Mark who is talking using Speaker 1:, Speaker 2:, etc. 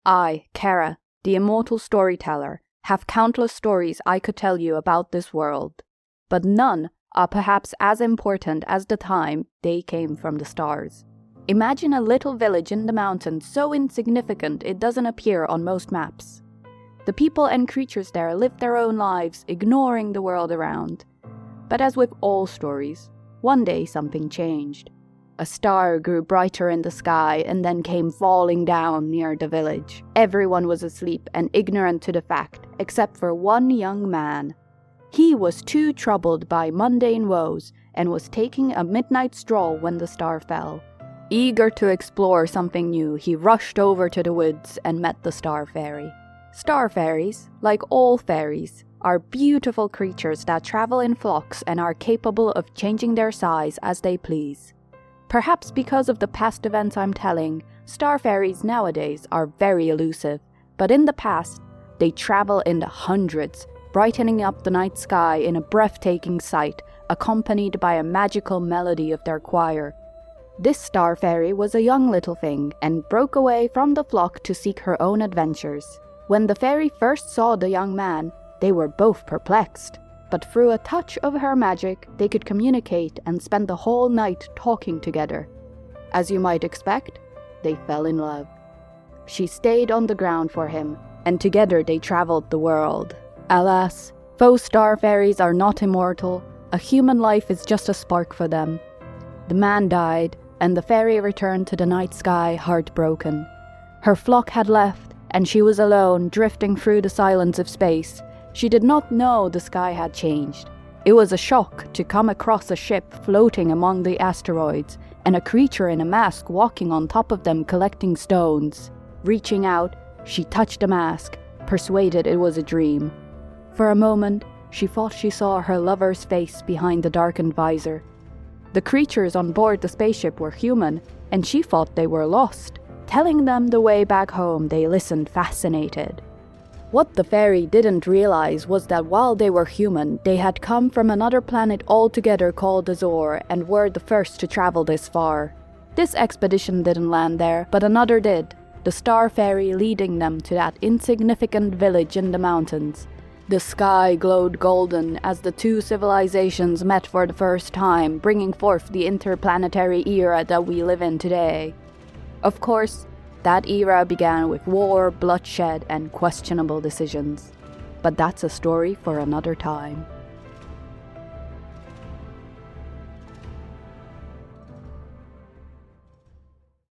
Speaker 1: I, Kera, the immortal storyteller, have countless stories I could tell you about this world, but none are perhaps as important as the time they came from the stars. Imagine a little village in the mountains so insignificant it doesn't appear on most maps. The people and creatures there live their own lives, ignoring the world around. But as with all stories, one day something changed. A star grew brighter in the sky and then came falling down near the village. Everyone was asleep and ignorant to the fact, except for one young man. He was too troubled by mundane woes and was taking a midnight stroll when the star fell. Eager to explore something new, he rushed over to the woods and met the star fairy. Star fairies, like all fairies, are beautiful creatures that travel in flocks and are capable of changing their size as they please. Perhaps because of the past events I'm telling, star fairies nowadays are very elusive, but in the past, they travel in the hundreds, brightening up the night sky in a breathtaking sight, accompanied by a magical melody of their choir. This star fairy was a young little thing and broke away from the flock to seek her own adventures. When the fairy first saw the young man, they were both perplexed. But through a touch of her magic, they could communicate and spend the whole night talking together. As you might expect, they fell in love. She stayed on the ground for him, and together they traveled the world. Alas, though star fairies are not immortal, a human life is just a spark for them. The man died, and the fairy returned to the night sky heartbroken. Her flock had left, and she was alone, drifting through the silence of space. She did not know the sky had changed. It was a shock to come across a ship floating among the asteroids, and a creature in a mask walking on top of them collecting stones. Reaching out, she touched the mask, persuaded it was a dream. For a moment, she thought she saw her lover's face behind the darkened visor. The creatures on board the spaceship were human, and she thought they were lost. Telling them the way back home, they listened fascinated. What the fairy didn't realize was that while they were human, they had come from another planet altogether called Azor and were the first to travel this far. This expedition didn't land there, but another did, the star fairy leading them to that insignificant village in the mountains. The sky glowed golden as the two civilizations met for the first time, bringing forth the interplanetary era that we live in today. Of course, that era began with war, bloodshed, and questionable decisions. But that's a story for another time.